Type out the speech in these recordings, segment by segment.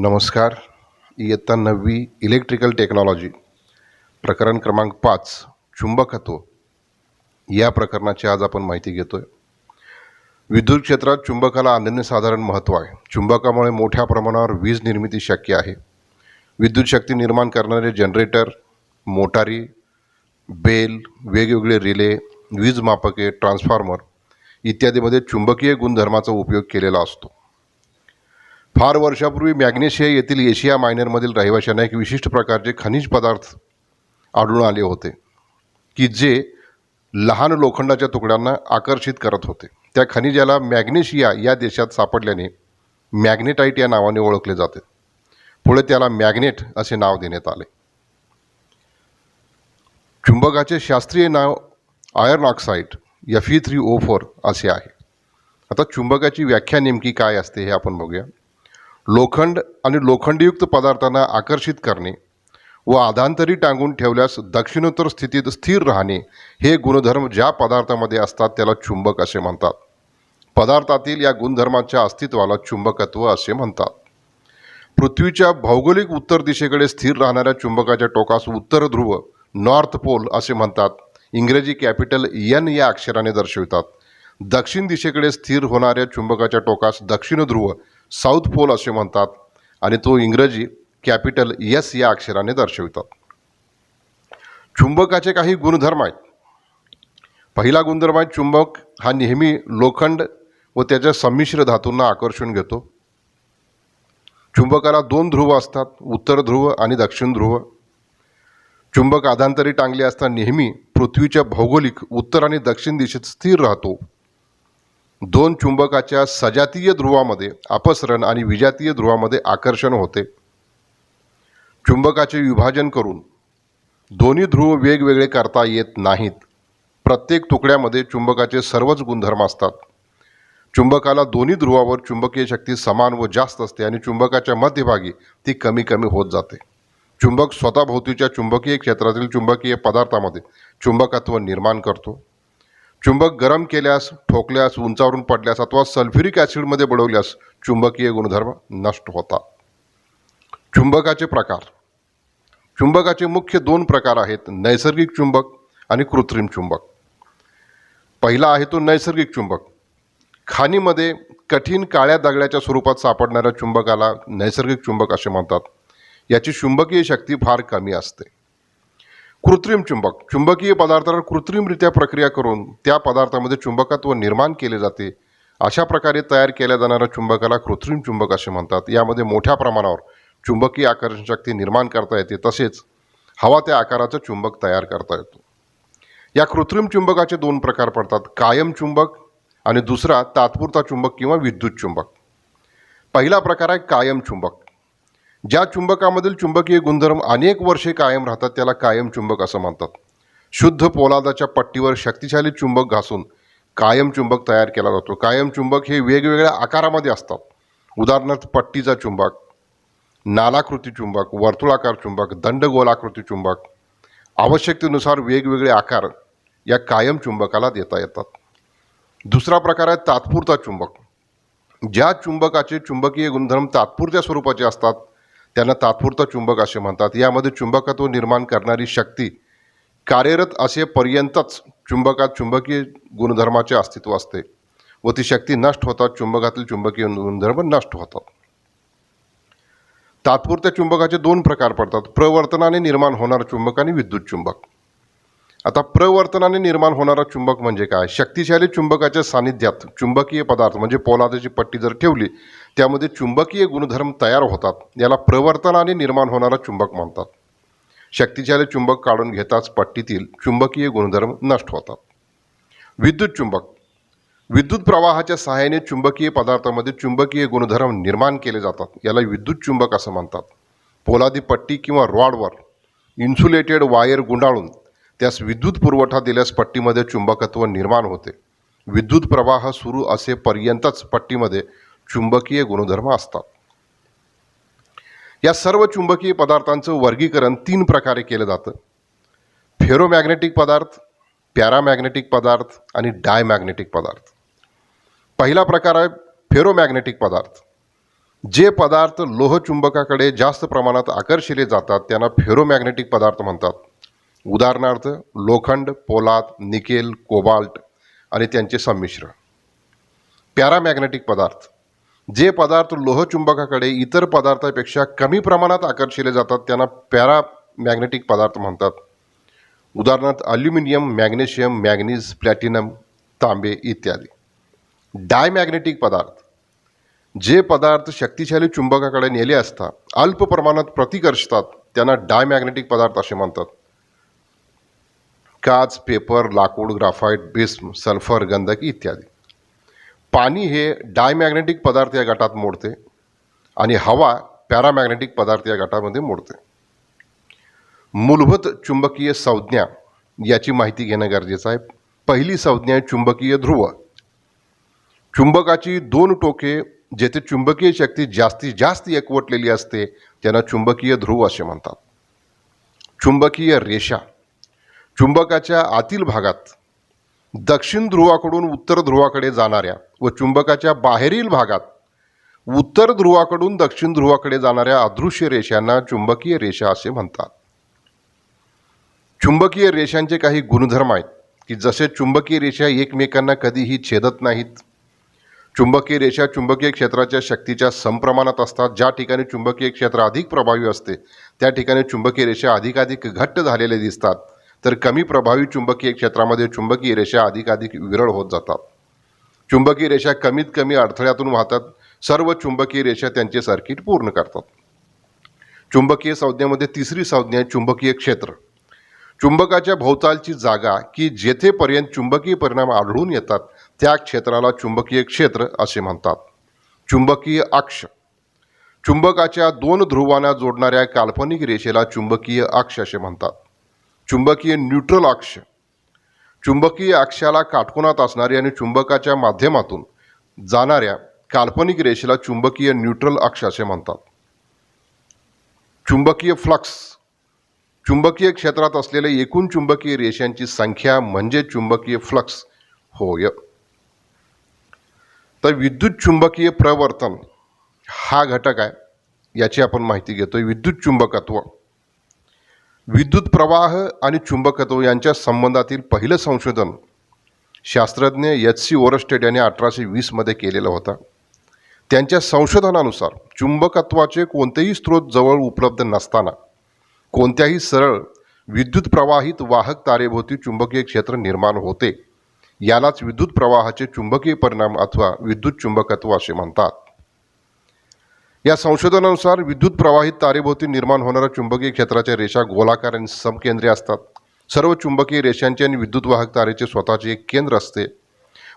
नमस्कार. इयत्ता 9वी electrical technology प्रकरण क्रमांक 5 चुंबकत्व या प्रकरणाची आज आपण माहिती घेतोय. विद्युत क्षेत्रात चुंबकाला अनन्यसाधारण महत्त्व आहे. चुंबकामुळे मोठ्या प्रमाणावर वीज निर्मिती शक्य आहे. विद्युत शक्ती निर्माण करणारे जनरेटर, मोटारी, बेल, वेगवेगळे रिले, वीज मापके, ट्रान्सफॉर्मर इत्यादीमध्ये चुंबकीय गुणधर्माचा उपयोग केलेला असतो. फार वर्षापूर्वी मॅग्नेशिया येथील एशिया मायनरमधील रहिवाशांना एक विशिष्ट प्रकारचे खनिज पदार्थ आढळून आले होते की जे लहान लोखंडाच्या तुकड्यांना आकर्षित करत होते. त्या खनिजाला मॅग्नेशिया या देशात सापडल्याने मॅग्नेटाईट या नावाने ओळखले जाते. पुढे त्याला मॅग्नेट असे नाव देण्यात आले. चुंबकाचे शास्त्रीय नाव आयर्न ऑक्साईड Fe3O4 असे आहे. आता चुंबकाची व्याख्या नेमकी काय असते हे आपण बघूया. लोखंड आणि लोखंडयुक्त पदार्थांना आकर्षित करणे व आधांतरी टांगून ठेवल्यास दक्षिणोत्तर स्थितीत स्थिर राहणे हे गुणधर्म ज्या पदार्थामध्ये असतात त्याला चुंबक असे म्हणतात. पदार्थातील या गुणधर्माच्या अस्तित्वाला चुंबकत्व असे म्हणतात. पृथ्वीच्या भौगोलिक उत्तर दिशेकडे स्थिर राहणाऱ्या चुंबकाच्या टोकास उत्तर ध्रुव नॉर्थ पोल असे म्हणतात. इंग्रजी कॅपिटल N या अक्षराने दर्शवितात. दक्षिण दिशेकडे स्थिर होणाऱ्या चुंबकाच्या टोकास दक्षिण ध्रुव साऊथ पोल असे म्हणतात आणि तो इंग्रजी कॅपिटल S या अक्षराने दर्शवितात. चुंबकाचे काही गुणधर्म आहेत. पहिला गुणधर्म आहे चुंबक हा नेहमी लोखंड व त्याच्या संमिश्र धातूंना आकर्षून घेतो. चुंबकाला 2 ध्रुव असतात, उत्तर ध्रुव आणि दक्षिण ध्रुव. चुंबक आधांतरी टांगले असता नेहमी पृथ्वीच्या भौगोलिक उत्तर आणि दक्षिण दिशेत स्थिर राहतो. 2 चुंबकाच्या सजातीय ध्रुवामध्ये अपसरण आणि विजातीय ध्रुवामध्ये आकर्षण होते. चुंबकाचे विभाजन करून दोन्ही ध्रुव वेगवेगळे करता येत नाहीत. प्रत्येक तुकड्यामध्ये चुंबकाचे सर्वच गुणधर्म असतात. चुंबकाला दोन्ही ध्रुवावर चुंबकीय शक्ती समान व जास्त असते आणि चुंबकाच्या मध्यभागी ती कमी कमी होत जाते. चुंबक स्वतःभोवतीच्या चुंबकीय क्षेत्रातील चुंबकीय पदार्थामध्ये चुंबकत्व निर्माण करतो. चुंबक गरम केल्यास, ठोकल्यास, उंचावरून पडल्यास अथवा सल्फ्युरिक ॲसिडमध्ये बुडवल्यास चुंबकीय गुणधर्म नष्ट होतात. चुंबकाचे प्रकार. चुंबकाचे मुख्य 2 प्रकार आहेत, नैसर्गिक चुंबक आणि कृत्रिम चुंबक. पहिला आहे तो नैसर्गिक चुंबक. खाणीमध्ये कठीण काळ्या दगडाच्या स्वरूपात सापडणाऱ्या चुंबकाला नैसर्गिक चुंबक असे म्हणतात. याची चुंबकीय शक्ती फार कमी असते. कृत्रिम चुंबक. चुंबकीय पदार्थावर कृत्रिमरित्या प्रक्रिया करून त्या पदार्थामध्ये चुंबकत्व निर्माण केले जाते. अशा प्रकारे तयार केल्या जाणाऱ्या चुंबकाला कृत्रिम चुंबक असे म्हणतात. यामध्ये मोठ्या प्रमाणावर चुंबकीय आकर्षण शक्ती निर्माण करता येते, तसेच हवा त्या आकाराचं चुंबक तयार करता येतो. या कृत्रिम चुंबकाचे 2 प्रकार पडतात, कायम चुंबक आणि दुसरा तात्पुरता चुंबक किंवा विद्युत चुंबक. पहिला प्रकार आहे कायम चुंबक. ज्या चुंबकामधील चुंबकीय गुणधर्म अनेक वर्षे कायम राहतात त्याला कायम चुंबक असं म्हणतात. शुद्ध पोलादाच्या पट्टीवर शक्तिशाली चुंबक घासून कायम चुंबक तयार केला जातो. कायम चुंबक हे वेगवेगळ्या आकारामध्ये असतात. उदाहरणार्थ पट्टीचा चुंबक, नालाकृती चुंबक, वर्तुळाकार चुंबक, दंडगोलाकृती चुंबक. आवश्यकतेनुसार वेगवेगळे आकार या कायम चुंबकाला देता येतात. दुसरा प्रकार आहे तात्पुरता चुंबक. ज्या चुंबकाचे चुंबकीय गुणधर्म तात्पुरत्या स्वरूपाचे असतात त्यांना तात्पुरता चुंबक असे म्हणतात. यामध्ये चुंबकत्व निर्माण करणारी शक्ती कार्यरत असेपर्यंतच चुंबकात चुंबकीय गुणधर्माचे अस्तित्व असते व ती शक्ती नष्ट होतात चुंबकातील चुंबकीय गुणधर्म नष्ट होतात. तात्पुरत्या चुंबकाचे 2 प्रकार पडतात, प्रवर्तनाने निर्माण होणारा चुंबक आणि विद्युत चुंबक. आता प्रवर्तनाने निर्माण होणारा चुंबक म्हणजे काय? शक्तिशाली चुंबकाच्या सानिध्यात चुंबकीय पदार्थ म्हणजे पोलादाची पट्टी जर ठेवली त्यामध्ये चुंबकीय गुणधर्म तयार होतात. याला प्रवर्तनाने निर्माण होणारा चुंबक म्हणतात. शक्तिशाली चुंबक काढून घेताच पट्टीतील चुंबकीय गुणधर्म नष्ट होतात. विद्युत चुंबक. विद्युत प्रवाहाच्या सहाय्याने चुंबकीय पदार्थामध्ये चुंबकीय गुणधर्म निर्माण केले जातात. याला विद्युत चुंबक असं म्हणतात. पोलादी पट्टी किंवा रॉडवर इन्सुलेटेड वायर गुंडाळून त्यास विद्युत पुरवठा दिल्यास पट्टीमध्ये चुंबकत्व निर्माण होते. विद्युत प्रवाह सुरू असेपर्यंतच पट्टीमध्ये चुंबकीय गुणधर्म असतात. या सर्व चुंबकीय पदार्थांचं वर्गीकरण 3 प्रकारे केलं जातं, फेरोमॅग्नेटिक पदार्थ, पॅरामॅग्नेटिक पदार्थ आणि डायमॅग्नेटिक पदार्थ. पहिला प्रकार आहे फेरोमॅग्नेटिक पदार्थ. जे पदार्थ लोहचुंबकाकडे जास्त प्रमाणात आकर्षिले जातात त्यांना फेरोमॅग्नेटिक पदार्थ म्हणतात. उदाहरणार्थ लोखंड, पोलाद, निकेल, कोबाल्ट आणि त्यांचे संमिश्र. पॅरामॅग्नेटिक पदार्थ जे पदार्थ लोहचुंबकाकडे इतर पदार्थापेक्षा कमी प्रमाणात आकर्षिले जातात त्यांना पॅरामॅग्नेटिक पदार्थ म्हणतात. उदाहरणार्थ अल्युमिनियम, मॅग्नेशियम, मॅग्नीज, प्लॅटिनम, तांबे इत्यादी. डायमॅग्नेटिक पदार्थ जे पदार्थ शक्तिशाली चुंबकाकडे नेले असता अल्प प्रमाणात प्रतिकर्षतात त्यांना डायमॅग्नेटिक पदार्थ असे म्हणतात. काच, पेपर, लाकूड, ग्राफाईट, बिस्म, सल्फर, गंधक इत्यादी. पाणी हे डायमॅग्नेटिक पदार्थ या गटात मोडते आणि हवा पॅरामॅग्नेटिक पदार्थ या गटामध्ये मोडते. मूलभूत चुंबकीय संज्ञा याची माहिती घेणं गरजेचं आहे. पहिली संज्ञा आहे चुंबकीय ध्रुव. चुंबकाची दोन टोके जेथे चुंबकीय शक्ती जास्तीत जास्त एकवटलेली असते त्यांना चुंबकीय ध्रुव असे म्हणतात. चुंबकीय रेषा चुंबकाच्या आतील भागात दक्षिण ध्रुवाकडून उत्तर ध्रुवाकडे जाणाऱ्या व चुंबकाच्या बाहेरील भागात उत्तर ध्रुवाकडून दक्षिण ध्रुवाकडे जाणाऱ्या अदृश्य रेषांना चुंबकीय रेषा असे म्हणतात. चुंबकीय रेषांचे काही गुणधर्म आहेत की जसे चुंबकीय रेषा एकमेकांना कधीही छेदत नाहीत. चुंबकीय रेषा चुंबकीय क्षेत्राच्या शक्तीच्या समप्रमाणात असतात. ज्या ठिकाणी चुंबकीय क्षेत्र अधिक प्रभावी असते त्या ठिकाणी चुंबकीय रेषा अधिकाधिक घट्ट झालेल्या दिसतात, तर कमी प्रभावी चुंबकीय क्षेत्रामध्ये चुंबकीय रेषा अधिकाधिक विरळ होत जातात. चुंबकीय रेषा कमीत कमी अडथळ्यातून वाहतात. सर्व चुंबकीय रेषा त्यांचे सर्किट पूर्ण करतात. चुंबकीय संज्ञेमध्ये तिसरी संज्ञा आहे चुंबकीय क्षेत्र. चुंबकाच्या भोवतालची जागा की जेथेपर्यंत चुंबकीय परिणाम आढळून येतात त्या क्षेत्राला चुंबकीय क्षेत्र असे म्हणतात. चुंबकीय अक्ष चुंबकाच्या दोन ध्रुवांना जोडणाऱ्या काल्पनिक रेषेला चुंबकीय अक्ष असे म्हणतात. चुंबकीय न्यूट्रल अक्ष चुंबकीय अक्षाला काटकोनात असणारी आणि चुंबकाच्या माध्यमातून जाणाऱ्या काल्पनिक रेषेला चुंबकीय न्यूट्रल अक्ष असे म्हणतात. चुंबकीय फ्लक्स चुंबकीय क्षेत्रात असलेल्या एकूण चुंबकीय रेषांची संख्या म्हणजे चुंबकीय फ्लक्स होय. तर विद्युत चुंबकीय प्रवर्तन हा घटक आहे, याची आपण माहिती घेतोय. विद्युत चुंबकत्व विद्युत प्रवाह आणि चुंबकत्व यांच्या संबंधातील पहिलं संशोधन शास्त्रज्ञ एच.सी. ओरस्टेड यांनी 1820 मध्ये केलेलं होतं. त्यांच्या संशोधनानुसार चुंबकत्वाचे कोणतेही स्रोत जवळ उपलब्ध नसताना कोणत्याही सरळ विद्युत प्रवाहित वाहक तारेभोवती चुंबकीय क्षेत्र निर्माण होते. यालाच विद्युत प्रवाहाचे चुंबकीय परिणाम अथवा विद्युत चुंबकत्व असे म्हणतात. या संशोधनानुसार विद्युत प्रवाहित तारेभोवती निर्माण होणाऱ्या चुंबकीय क्षेत्राच्या रेषा गोलाकार आणि समकेंद्रीय असतात. सर्व चुंबकीय रेषांचे आणि विद्युत वाहक तारेचे स्वतःचे एक केंद्र असते.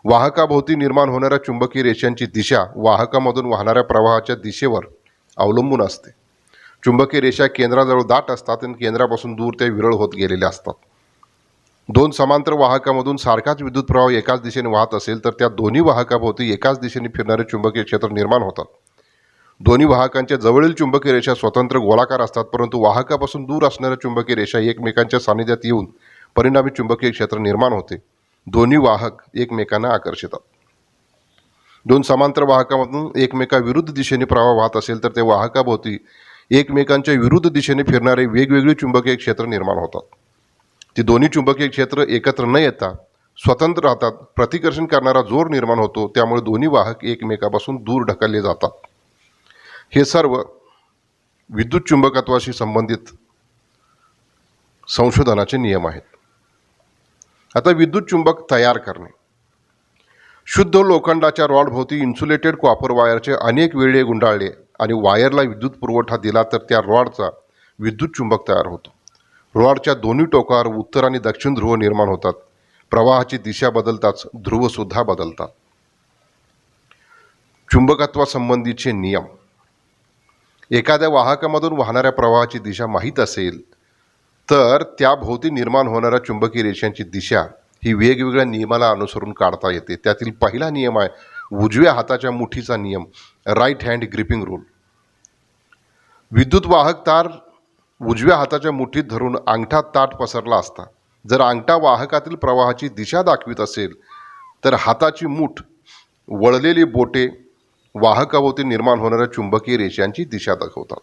वाहकाभोवती निर्माण होणाऱ्या चुंबकीय रेषांची दिशा वाहकामधून वाहणाऱ्या प्रवाहाच्या दिशेवर अवलंबून असते. चुंबकीय रेषा केंद्राजवळ दाट असतात आणि केंद्रापासून दूर त्या विरळ होत गेलेल्या असतात. दोन समांतर वाहकामधून सारखाच विद्युत प्रवाह एकाच दिशेने वाहत असेल तर त्या दोन्ही वाहकाभोवती एकाच दिशेने फिरणारे चुंबकीय क्षेत्र निर्माण होतात. दोन्ही वाहकांच्या जवळील चुंबकीय रेषा स्वतंत्र गोलाकार असतात, परंतु वाहकापासून दूर असणाऱ्या चुंबकीय रेषा एकमेकांच्या सानिध्यात येऊन परिणामी चुंबकीय क्षेत्र निर्माण होते. दोन्ही वाहक एकमेकांना आकर्षितात. दोन समांतर वाहकामधून एकमेकाविरुद्ध दिशेने प्रवाह वाहत असेल तर त्या वाहकाभोवती एकमेकांच्या विरुद्ध दिशेने फिरणारे वेगवेगळे चुंबकीय क्षेत्र निर्माण होतात. ती दोन्ही चुंबकीय क्षेत्र एकत्र न येता स्वतंत्र राहतात. प्रतिकर्षण करणारा जोर निर्माण होतो, त्यामुळे दोन्ही वाहक एकमेकापासून दूर ढकलले जातात. हे सर्व विद्युत चुंबकत्वाशी संबंधित संशोधनाचे नियम आहेत. आता विद्युत चुंबक तयार करणे. शुद्ध लोखंडाच्या रॉडभोवती इन्सुलेटेड कॉपर वायरचे अनेक वेळे गुंडाळले आणि वायरला विद्युत पुरवठा दिला तर त्या रॉडचा विद्युत चुंबक तयार होतो. रॉडच्या दोन्ही टोकावर उत्तर आणि दक्षिण ध्रुव निर्माण होतात. प्रवाहाची दिशा बदलताच ध्रुवसुद्धा बदलतात. चुंबकत्वासंबंधीचे नियम. एखाद्या वाहकामधून वाहणाऱ्या प्रवाहाची दिशा माहीत असेल तर त्या भोवती निर्माण होणाऱ्या चुंबकीय रेषांची दिशा ही वेगवेगळ्या नियमाला अनुसरून काढता येते. त्यातील पहिला नियम आहे उजव्या हाताच्या मुठीचा नियम, राईट हँड ग्रिपिंग रूल. विद्युत वाहक तार उजव्या हाताच्या मुठीत धरून अंगठा ताठ पसरला असता जर अंगठा वाहकातील प्रवाहाची दिशा दाखवित असेल तर हाताची मूठ, वळलेली बोटे वाहकाभोवती निर्माण होणाऱ्या चुंबकीय रेषांची दिशा दाखवतात.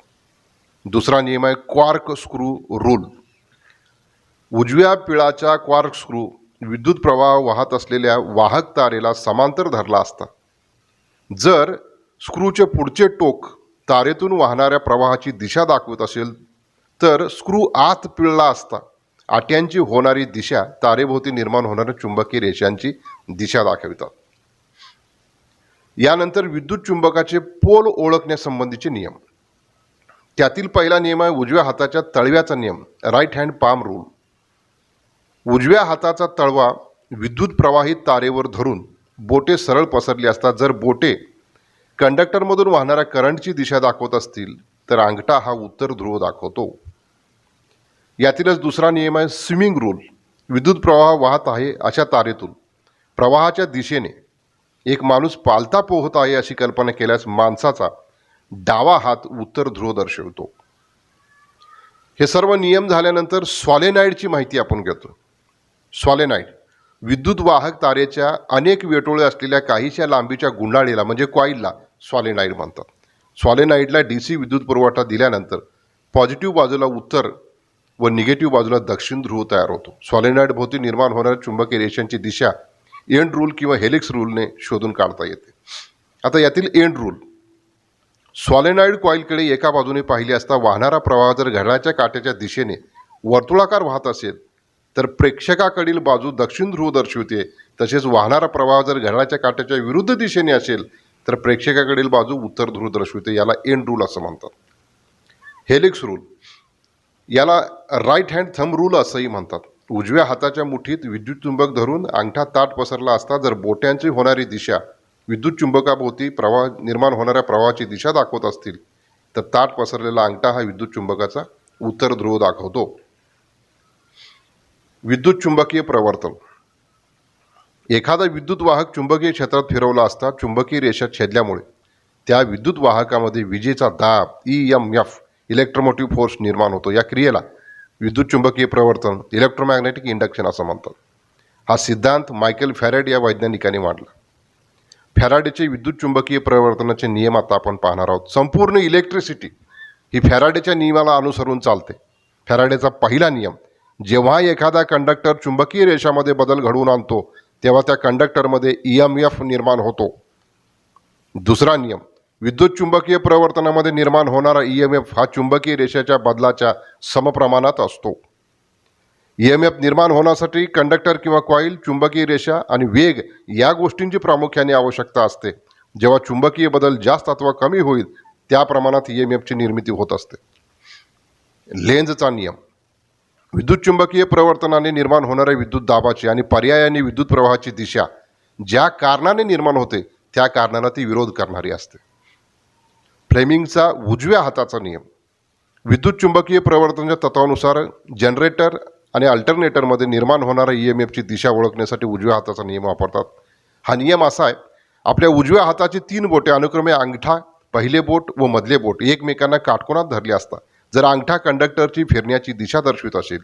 दुसरा नियम आहे क्वार्क स्क्रू रूल. उजव्या पिळाच्या क्वार्क स्क्रू विद्युत प्रवाह वाहत असलेल्या वाहक तारेला समांतर धरला असता. जर स्क्रूचे पुढचे टोक तारेतून वाहणाऱ्या प्रवाहाची दिशा दाखवत असेल तर स्क्रू आत पिळला असता. आट्यांची होणारी दिशा तारेभोवती निर्माण होणाऱ्या चुंबकीय रेषांची दिशा दाखवितात. यानंतर विद्युत चुंबकाचे पोल ओळखण्यासंबंधीचे नियम. त्यातील पहिला नियम आहे उजव्या हाताच्या तळव्याचा नियम, राईट हँड पाम रूल. उजव्या हाताचा तळवा विद्युत प्रवाहित तारेवर धरून बोटे सरळ पसरली असतात. जर बोटे कंडक्टरमधून वाहणाऱ्या करंटची दिशा दाखवत असतील तर अंगठा हा उत्तर ध्रुव दाखवतो. यातीलच दुसरा नियम आहे स्विमिंग रूल. विद्युत प्रवाह वाहत आहे अशा तारेतून प्रवाहाच्या दिशेने एक माणूस पालथा पोहत आहे अशी कल्पना केल्यास माणसाचा डावा हात उत्तर ध्रुव दर्शवतो. हे सर्व नियम झाल्यानंतर सॉलेनॉइडची माहिती आपण घेतो. सॉलेनॉइड विद्युत वाहक तारेच्या अनेक वेटोळे असलेल्या काहीशा लांबीच्या गुंडाळीला म्हणजे कॉईलला सॉलेनॉइड म्हणतात. सॉलेनॉइडला DC विद्युत पुरवठा दिल्यानंतर पॉझिटिव्ह बाजूला उत्तर व निगेटिव्ह बाजूला दक्षिण ध्रुव तयार होतो. सॉलेनॉइड भोवती निर्माण होणाऱ्या चुंबकीय रेषांची दिशा एंड रूल किंवा हेलिक्स रूलने शोधून काढता येते. आता यातील एंड रूल. सॉलेनॉइड कॉईलकडे एका बाजूने पाहिले असता वाहणारा प्रवाह जर घड्याळाच्या काट्याच्या दिशेने वर्तुळाकार वाहत असेल तर प्रेक्षकाकडील बाजू दक्षिण ध्रुव दर्शवते. तसेच वाहणारा प्रवाह जर घड्याळाच्या काट्याच्या विरुद्ध दिशेने असेल तर प्रेक्षकाकडील बाजू उत्तर ध्रुव दर्शवते. याला एंड रूल असं म्हणतात. हेलिक्स रूल याला राईट हँड थंब रूल असंही म्हणतात. उजव्या हाताच्या मुठीत विद्युत चुंबक धरून अंगठा ताठ पसरला असता. जर बोट्यांची होणारी दिशा विद्युत चुंबकाभोवती प्रवाह निर्माण होणाऱ्या प्रवाहाची दिशा दाखवत असतील तर ताठ पसरलेला अंगठा हा विद्युत चुंबकाचा उत्तर ध्रुव दाखवतो. विद्युत चुंबकीय प्रवर्तन. एखादा विद्युत वाहक चुंबकीय क्षेत्रात फिरवला असता चुंबकीय रेषा छेदल्यामुळे त्या विद्युत वाहकामध्ये विजेचा दाब EMF इलेक्ट्रोमोटिव्ह फोर्स निर्माण होतो. या क्रियेला विद्युत चुंबकीय प्रवर्तन इलेक्ट्रोमॅग्नेटिक इंडक्शन असं म्हणतात. हा सिद्धांत मायकेल फॅरेडे या वैज्ञानिकाने मांडला. फॅराडेचे विद्युत चुंबकीय प्रवर्तनाचे नियम आता आपण पाहणार आहोत. संपूर्ण इलेक्ट्रिसिटी ही फॅराडेच्या नियमाला अनुसरून चालते. फॅराडेचा पहिला नियम. जेव्हा एखादा कंडक्टर चुंबकीय रेषामध्ये बदल घडवून आणतो तेव्हा त्या कंडक्टरमध्ये EMF निर्माण होतो. दुसरा नियम. विद्युत चुंबकीय प्रवर्तनामध्ये निर्माण होणारा EMF हा चुंबकीय रेषेच्या बदलाच्या समप्रमाणात असतो. EMF निर्माण होण्यासाठी कंडक्टर किंवा कॉईल, चुंबकीय रेषा आणि वेग या गोष्टींची प्रामुख्याने आवश्यकता असते. जेव्हा चुंबकीय बदल जास्त अथवा कमी होईल त्या प्रमाणात EMFची निर्मिती होत असते. लेन्झचा नियम. विद्युत चुंबकीय प्रवर्तनाने निर्माण होणाऱ्या विद्युत दाबाची आणि पर्यायाने विद्युत प्रवाहाची दिशा ज्या कारणाने निर्माण होते त्या कारणाला ती विरोध करणारी असते. फ्लेमिंगचा उजव्या हाताचा नियम. विद्युत चुंबकीय प्रवर्तनाच्या तत्वानुसार जनरेटर आणि अल्टरनेटरमध्ये निर्माण होणाऱ्या EMFची दिशा ओळखण्यासाठी उजव्या हाताचा नियम वापरतात. हा नियम असा आहे. आपल्या उजव्या हाताची 3 बोटे अनुक्रमे अंगठा, पहिले बोट व मधले बोट एकमेकांना काटकोनात धरली असतात. जर अंगठा कंडक्टरची फिरण्याची दिशा दर्शवित असेल,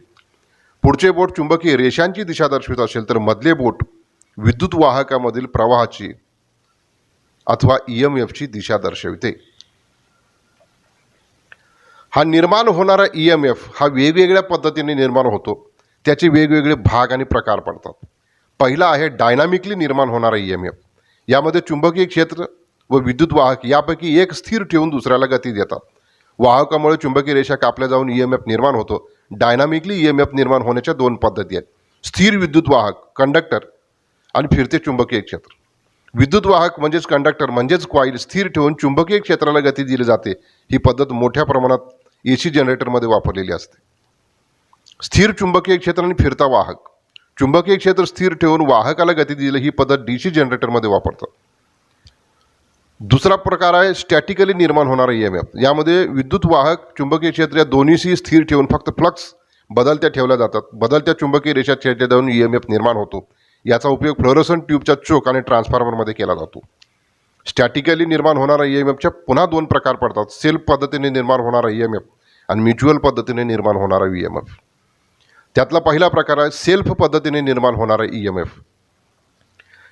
पुढचे बोट चुंबकीय रेषांची दिशा दर्शवित असेल तर मधले बोट विद्युत वाहकामधील प्रवाहाची अथवा EMFची दिशा दर्शविते. हा निर्माण होणारा EMF हा वेगवेगळ्या पद्धतीने निर्माण होतो. त्याचे वेगवेगळे भाग आणि प्रकार पडतात. पहिला आहे डायनामिकली निर्माण होणारा EMF. यामध्ये चुंबकीय क्षेत्र व विद्युत वाहक यापैकी एक स्थिर ठेवून दुसऱ्याला गती देतात. वाहकामुळे चुंबकीय रेषा कापल्या जाऊन EMF निर्माण होतो. डायनामिकली EMF निर्माण होण्याच्या 2 पद्धती आहेत. स्थिर विद्युत वाहक कंडक्टर आणि फिरते चुंबकीय क्षेत्र. विद्युत वाहक म्हणजेच कंडक्टर म्हणजेच कॉईल स्थिर ठेवून चुंबकीय क्षेत्राला गती दिली जाते. ही पद्धत मोठ्या प्रमाणात AC जनरेटरमध्ये वापरलेली असते. स्थिर चुंबकीय क्षेत्र आणि फिरता वाहक. चुंबकीय क्षेत्र स्थिर ठेवून वाहकाला गती दिली ही पद्धत DC जनरेटरमध्ये वापरतात. दुसरा प्रकार आहे स्टॅटिकली निर्माण होणारा EMF. यामध्ये विद्युत वाहक चुंबकीय क्षेत्र या दोन्हीशी स्थिर ठेवून फक्त फ्लक्स बदलत्या ठेवल्या जातात. बदलत्या चुंबकीय रेषा छेदल्या जाऊन EMF निर्माण होतो. याचा उपयोग फ्लोरोसंट ट्यूबच्या चोक आणि ट्रान्सफॉर्मरमध्ये केला जातो. स्टॅटिकली निर्माण होणारा EMFच्या पुन्हा 2 प्रकार पडतात. सेल्फ पद्धतीने निर्माण होणारा EMF आणि म्युच्युअल पद्धतीने निर्माण होणारा EMF. त्यातला पहिला प्रकार आहे सेल्फ पद्धतीने निर्माण होणारा EMF.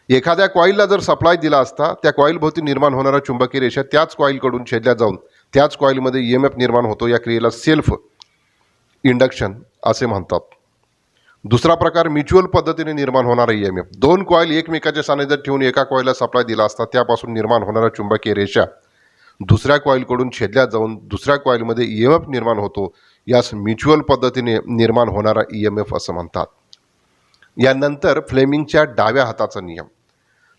एखाद्या कॉईलला जर सप्लाय दिला असता त्या कॉईलभोवती निर्माण होणाऱ्या चुंबकीय रेषा त्याच कॉईलकडून छेदल्या जाऊन त्याच कॉईलमध्ये EMF निर्माण होतो. या क्रियेला सेल्फ इंडक्शन असे म्हणतात. दुसरा प्रकार म्युच्युअल पद्धतीने निर्माण होणारा EMF. दोन कॉईल एकमेकाच्या सानिध्यात ठेवून एका कॉईलला सप्लाय दिला असता त्यापासून निर्माण होणाऱ्या चुंबकीय रेषा दुसऱ्या कॉईलकडून छेदल्या जाऊन दुसऱ्या कॉईलमध्ये EMF निर्माण होतो. यास म्युच्युअल पद्धतीने निर्माण होणारा EMF असं म्हणतात. यानंतर फ्लेमिंगच्या डाव्या हाताचा नियम.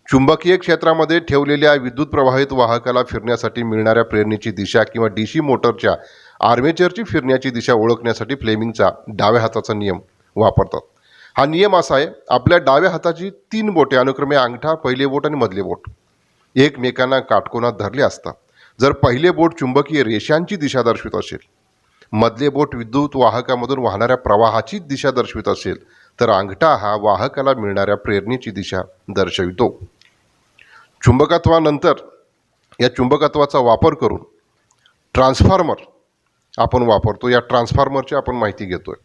चुंबकीय क्षेत्रामध्ये ठेवलेल्या विद्युत प्रवाहित वाहकाला फिरण्यासाठी मिळणाऱ्या प्रेरणेची दिशा किंवा DC मोटरच्या आर्मेचरची फिरण्याची दिशा ओळखण्यासाठी फ्लेमिंगचा डाव्या हाताचा नियम वापरतात. हा नियम असा आहे, आपल्या डाव्या हाताची 3 बोटे अनुक्रमे अंगठा, पहिले बोट आणि मधले बोट एकमेकांना काटकोनात धरले असतात. जर पहिले बोट चुंबकीय रेषांची दिशा दर्शवित असेल, मधले बोट विद्युत वाहकामधून वाहणाऱ्या प्रवाहाची दिशा दर्शवित असेल, तर अंगठा हा वाहकाला मिळणाऱ्या प्रेरणेची दिशा दर्शवितो. चुंबकत्वानंतर या चुंबकत्वाचा वापर करून ट्रान्सफॉर्मर आपण वापरतो. या ट्रान्सफॉर्मरची आपण माहिती घेतोय.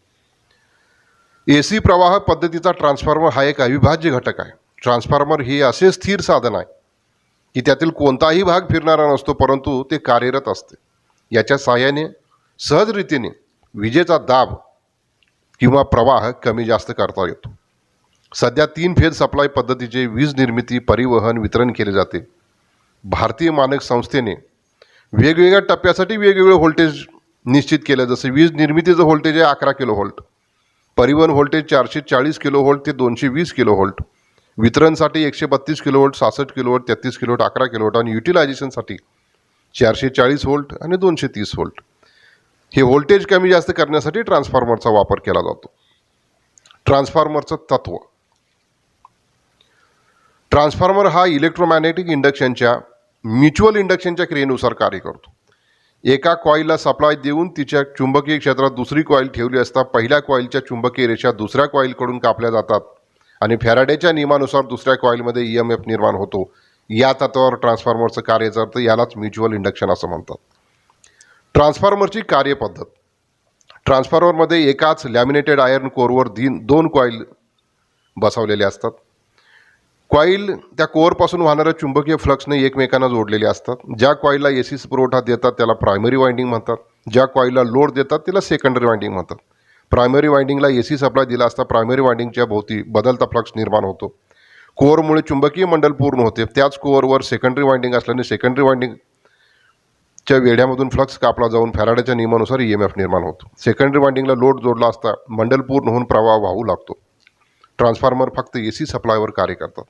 AC प्रवाह पद्धतीचा ट्रान्सफॉर्मर हा एक अविभाज्य घटक आहे. ट्रान्सफॉर्मर हे असे स्थिर साधन आहे की त्यातील कोणताही भाग फिरणारा नसतो, परंतु ते कार्यरत असते. याच्या सहाय्याने सहजरीतीने विजेचा दाब किंवा प्रवाह कमी जास्त करता येतो. सध्या 3 फेज सप्लाय पद्धतीचे वीज निर्मिती, परिवहन, वितरण केले जाते. भारतीय मानक संस्थेने वेगवेगळ्या टप्प्यासाठी वेगवेगळे व्होल्टेज निश्चित केलं. जसं वीज निर्मितीचं व्होल्टेज आहे 11 किलो व्होल्ट, परिवहन व्होल्टेज 440 किलो व्होल्ट ते 220 किलो व्होल्ट, वितरणसाठी 132 kilo volt, 66 kilo volt, 33 kilo volt, 11 kilo volt आणि युटिलायझेशनसाठी 440 व्होल्ट आणि 230 व्होल्ट. हे व्होल्टेज कमी जास्त करण्यासाठी ट्रान्सफॉर्मरचा वापर केला जातो. ट्रान्सफॉर्मरचं तत्व. ट्रान्सफॉर्मर हा इलेक्ट्रोमॅग्नेटिक इंडक्शनच्या म्युच्युअल इंडक्शनच्या क्रियेनुसार कार्य करतो. एका कॉईलला सप्लाय देऊन तिच्या चुंबकीय क्षेत्रात दुसरी कॉईल ठेवली असता पहिल्या कॉईलच्या चुंबकीय रेषा दुसऱ्या कॉईलकडून कापल्या जातात आणि फॅराडेच्या नियमानुसार दुसऱ्या कॉईलमध्ये EMF निर्माण होतो. या तत्वावर ट्रान्सफॉर्मरचं कार्य चालतं. यालाच म्युच्युअल इंडक्शन असं म्हणतात. ट्रान्सफॉर्मरची कार्यपद्धत. ट्रान्सफॉर्मरमध्ये एकाच लॅमिनेटेड आयर्न कोरवर 2 कॉईल बसवलेले असतात. कॉईल त्या कोअरपासून वाहणाऱ्या चुंबकीय फ्लक्सने एकमेकांना जोडलेले असतात. ज्या कॉईलला AC पुरवठा देतात त्याला प्रायमरी वाइंडिंग म्हणतात. ज्या कॉईलला लोड देतात त्याला सेकंडरी वाइंडिंग म्हणतात. प्रायमरी वाइंडिंगला AC सप्लाय दिला असता प्रायमरी वाइंडिंगच्या भोवती बदलता फ्लक्स निर्माण होतो. कोअरमुळे चुंबकीय मंडल पूर्ण होते. त्याच कोअरवर सेकंडरी वाइंडिंग असल्याने सेकंडरी वाइंडिंगच्या वेढ्यामधून फ्लक्स कापला जाऊन फॅराडेच्या नियमानुसार EMF निर्माण होतो. सेकंडरी वाइंडिंगला लोड जोडला असता मंडल पूर्ण होऊन प्रवाह वाहू लागतो. ट्रान्सफॉर्मर फक्त AC सप्लायवर कार्य करतात.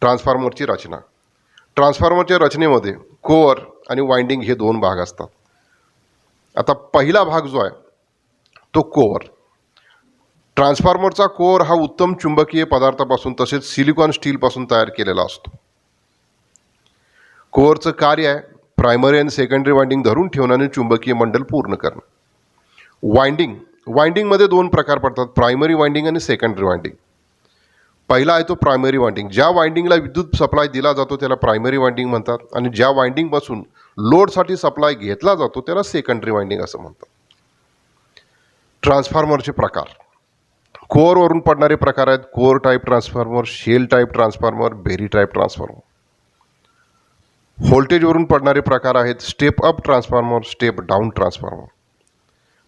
ट्रान्सफॉर्मरची रचना. ट्रान्सफॉर्मरच्या रचनेमध्ये कोअर आणि वाइंडिंग हे 2 भाग असतात. आता पहिला भाग जो आहे तो कोअर. ट्रान्सफॉर्मरचा कोअर हा उत्तम चुंबकीय पदार्थापासून तसेच सिलिकॉन स्टीलपासून तयार केलेला असतो. कोअरचं कार्य आहे प्रायमरी आणि सेकंडरी वाइंडिंग धरून ठेवणं आणि चुंबकीय मंडल पूर्ण करणं. वाइंडिंगमध्ये 2 प्रकार पडतात, प्रायमरी वाइंडिंग आणि सेकंडरी वाइंडिंग. पहिला आहे तो प्रायमरी वाइंडिंग. ज्या वाइंडिंगला विद्युत सप्लाय दिला जातो त्याला प्रायमरी वाइंडिंग म्हणतात आणि ज्या वाइंडिंगपासून लोडसाठी सप्लाय घेतला जातो त्याला सेकंडरी वाइंडिंग असं म्हणतात. ट्रान्सफॉर्मरचे प्रकार. कोअरवरून पडणारे प्रकार आहेत core type transformer, shell type transformer, berry type transformer. व्होल्टेजवरून पडणारे प्रकार आहेत step up transformer, step down transformer.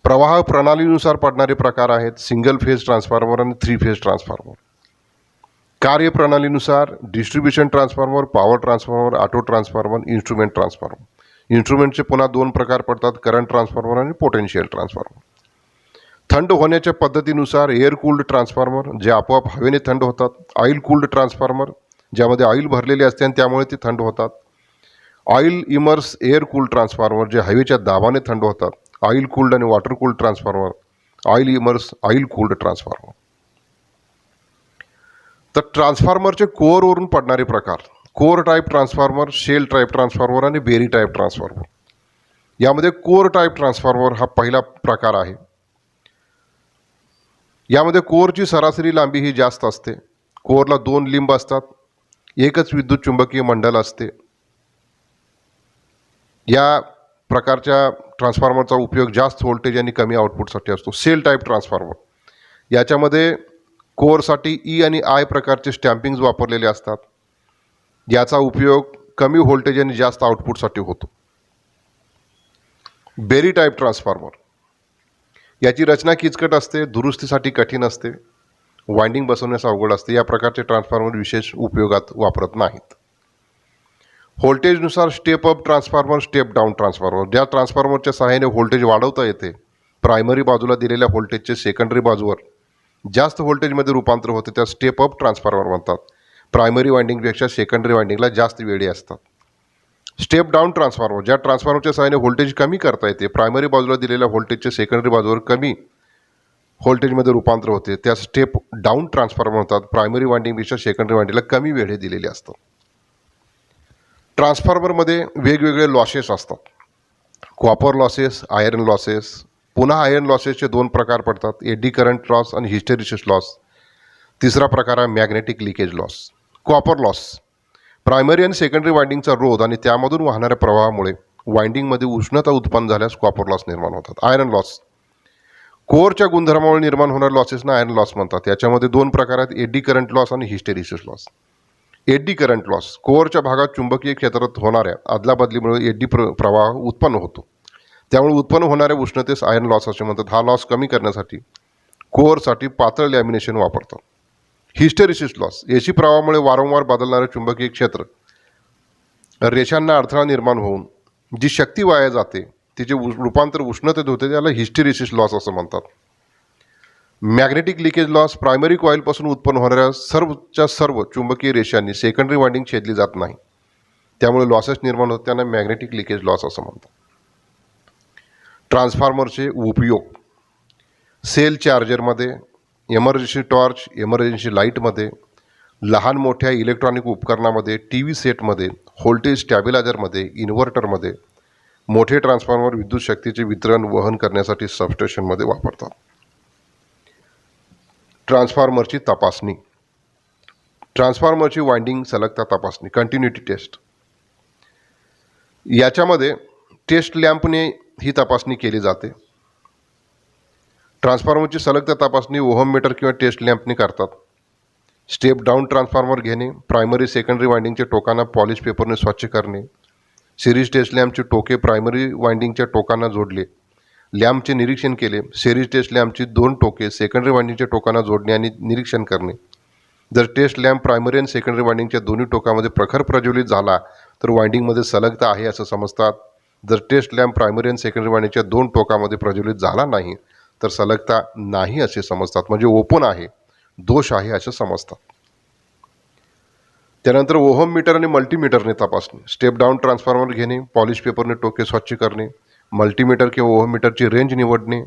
प्रवाह प्रणालीनुसार पडणारे प्रकार आहेत सिंगल फेज ट्रान्सफॉर्मर आणि 3 फेज ट्रान्सफॉर्मर. कार्यप्रणालीनुसार distribution transformer, power transformer, auto transformer, instrument transformer. इन्स्ट्रुमेंटचे पुन्हा 2 प्रकार पडतात, करंट ट्रान्सफॉर्मर आणि पोटेन्शियल ट्रान्सफॉर्मर. थंड होण्याच्या पद्धतीनुसार एअर कूल्ड ट्रान्सफॉर्मर जे आपोआप हवेने थंड होतात, ऑइल कूल्ड ट्रान्सफॉर्मर ज्यामध्ये ऑइल भरलेले असते आणि त्यामुळे ते थंड होतात, oil immerse air cooled transformer जे हवेच्या दाबाने थंड होतात, ऑइल कूल्ड आणि water cooled transformer, oil immerse oil cooled transformer. तर ट्रान्सफॉर्मरचे कोअरवरून पडणारे प्रकार core type transformer, shell type transformer आणि बेरी टाईप ट्रान्सफॉर्मर. यामध्ये कोअर टाईप ट्रान्सफॉर्मर हा पहिला प्रकार आहे. यामध्ये कोअरची सरासरी लांबी ही जास्त असते. कोअरला 2 लिंब असतात, एकच विद्युत चुंबकीय मंडल असते. या प्रकारच्या ट्रान्सफॉर्मरचा उपयोग जास्त व्होल्टेज आणि कमी आउटपुटसाठी असतो. सेल टाईप ट्रान्सफॉर्मर याच्यामध्ये कोअरसाठी ई आणि आय प्रकारचे स्टॅम्पिंग्ज वापरलेले असतात. याचा उपयोग कमी व्होल्टेज आणि जास्त आउटपुटसाठी होतो. बेरी टाईप ट्रान्सफॉर्मर, याची रचना किचकट असते, दुरुस्तीसाठी कठीण असते, वाइंडिंग बसवण्यास अवघड असते. या प्रकारचे ट्रान्सफॉर्मर विशेष उपयोगात वापरत नाहीत. व्होल्टेजनुसार step up transformer, step down transformer. ज्या ट्रान्सफॉर्मरच्या सहाय्याने व्होल्टेज वाढवता येते, प्रायमरी बाजूला दिलेल्या व्होल्टेजचे सेकंडरी बाजूवर जास्त व्होल्टेजमध्ये रूपांतर होते, त्या स्टेप अप ट्रान्सफॉर्मर म्हणतात. प्रायमरी वाइंडिंगपेक्षा सेकंडरी वाइंडिंगला जास्त वेळे असतात. स्टेप डाऊन ट्रान्सफॉर्मर, ज्या ट्रान्सफॉर्मरच्या सहाय्याने व्होल्टेज कमी करता येते, प्रायमरी बाजूला दिलेल्या व्होल्टेजचे सेकंडरी बाजूवर कमी व्होल्टेजमध्ये रूपांतर होते, त्या स्टेप डाऊन ट्रान्सफॉर्मर म्हणतात. प्रायमरी वाइंडिंगपेक्षा सेकंडरी वाइंडिंगला कमी वेळे दिलेले असतात. ट्रान्सफॉर्मरमध्ये वेगवेगळे लॉसेस असतात. Copper losses, iron losses. पुन्हा आयर्न लॉसेसचे दोन प्रकार पडतात, एडी करंट लॉस आणि हिस्टेरिसिस लॉस. तिसरा प्रकार आहे magnetic leakage loss. Copper loss, primary आणि सेकंडरी वाइंडिंगचा रोध आणि त्यामधून वाहणाऱ्या प्रवाहामुळे वाइंडिंगमध्ये उष्णता उत्पन्न झाल्यास कॉपर लॉस निर्माण होतात. आयर्न लॉस, कोअरच्या गुणधर्मामुळे निर्माण होणाऱ्या लॉसेसना आयर्न लॉस म्हणतात. याच्यामध्ये दोन प्रकार आहेत, एडी करंट लॉस आणि hysteresis loss. Eddy current loss, कोअरच्या भागात चुंबकीय क्षेत्रात होणाऱ्या अदलाबदलीमुळे एडी प्रवाह उत्पन्न होतो, त्यामुळे उत्पन्न होणाऱ्या उष्णतेस आयर्न लॉस असे म्हणतात. हा लॉस कमी करण्यासाठी कोअरसाठी पातळ लॅमिनेशन वापरतात. हिस्टेरिसिस लॉस, एसी प्रवाहामुळे वारंवार बदलणारे चुंबकीय क्षेत्र रेषांना अडथळा निर्माण होऊन जी शक्ती वाया जाते तिचे रूपांतर उष्णतेत होते, त्याला हिस्टेरिसिस लॉस असं म्हणतात. मॅग्नेटिक लिकेज लॉस, प्रायमरी कॉईलपासून उत्पन्न होणाऱ्या सर्वच्या सर्व चुंबकीय रेषांनी सेकंडरी वाइंडिंग छेदली जात नाही, त्यामुळे लॉसेस निर्माण होतात, त्यांना मॅग्नेटिक लिकेज लॉस असं म्हणतात. ट्रान्सफॉर्मरचे उपयोग, सेल चार्जरमध्ये, इमर्जन्सी टॉर्च, इमर्जन्सी लाईटमध्ये, लहान मोठ्या इलेक्ट्रॉनिक उपकरणामध्ये, टी व्ही सेटमध्ये, व्होल्टेज स्टॅबिलायझरमध्ये, इन्व्हर्टरमध्ये. मोठे ट्रान्सफॉर्मर विद्युत शक्तीचे वितरण वहन करण्यासाठी सबस्टेशनमध्ये वापरतात. ट्रान्सफॉर्मरची तपासणी, ट्रान्सफॉर्मरची वाइंडिंग सलगता तपासणी, कंटिन्युटी टेस्ट. याच्यामध्ये टेस्ट लॅम्पने ही तपासणी केली जाते. ट्रान्सफॉर्मरची सलगता तपासणी ओहम मीटर किंवा टेस्ट लॅम्पने करतात. स्टेप डाऊन ट्रान्सफॉर्मर घेणे, प्रायमरी सेकंडरी वाइंडिंगच्या टोकांना पॉलिश पेपरने स्वच्छ करणे. सिरीज टेस्ट लॅम्पचे टोके प्रायमरी वाइंडिंगच्या टोकांना जोडले, लॅम्पचे निरीक्षण केले. सिरीज टेस्ट लॅम्पची दोन टोके सेकंडरी वाइंडिंगच्या टोकांना जोडणे आणि निरीक्षण करणे. जर टेस्ट लॅम्प प्रायमरी आणि सेकंडरी वाइंडिंगच्या दोन्ही टोकामध्ये प्रखर प्रज्वलित झाला तर वाइंडिंगमध्ये सलगता आहे असं समजतात. जर टेस्ट लॅम्प प्रायमरी आणि सेकंडरी वाइंडिंगच्या दोन टोकामध्ये प्रज्वलित झाला नाही तर सलगता नाही असे समजतात, म्हणजे ओपन आहे, दोष आहे असं समजतात. त्यानंतर ओहम मीटर आणि मल्टीमीटरने तपासणी. स्टेप डाऊन ट्रान्सफॉर्मर घेणे, पॉलिश पेपरने टोके स्वच्छ करणे. मल्टीमीटर किंवा ओहम मीटरची रेंज निवडणे.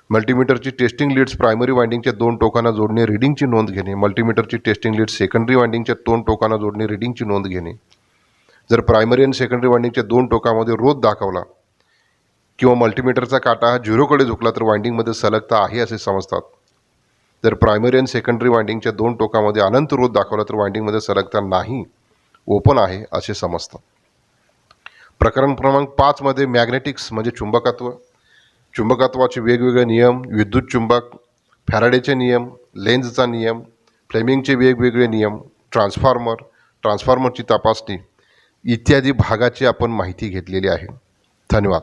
मल्टीमीटरची टेस्टिंग लीड्स प्रायमरी वाइंडिंगच्या दोन टोकांना जोडणे, रीडिंगची नोंद घेणे. मल्टीमीटरची टेस्टिंग लीड्स सेकंडरी वाइंडिंगच्या दोन टोकांना जोडणे, रीडिंगची नोंद घेणे. जर प्रायमरी आणि सेकंडरी वाइंडिंगच्या दोन टोकामध्ये रोध दाखवला किंवा मल्टीमीटरचा काटा हा झिरोकडे झुकला तर वाइंडिंगमध्ये सलगता आहे असे समजतात. जर प्रायमरी आणि सेकंडरी वाइंडिंगच्या दोन टोकामध्ये अनंत रोध दाखवला तर वाइंडिंगमध्ये सलगता नाही, ओपन आहे असे समजतात. प्रकरण क्रमांक 5 मध्ये मॅग्नेटिक्स म्हणजे चुंबकत्व. चुंबकत्वाचे वेगवेगळे नियम, विद्युत चुंबक, फॅराडेचे नियम, लेन्झचा नियम, फ्लेमिंगचे वेगवेगळे नियम, ट्रान्सफॉर्मरची तपासणी इत्यादी भागाची आपण माहिती घेतलेली आहे. धन्यवाद.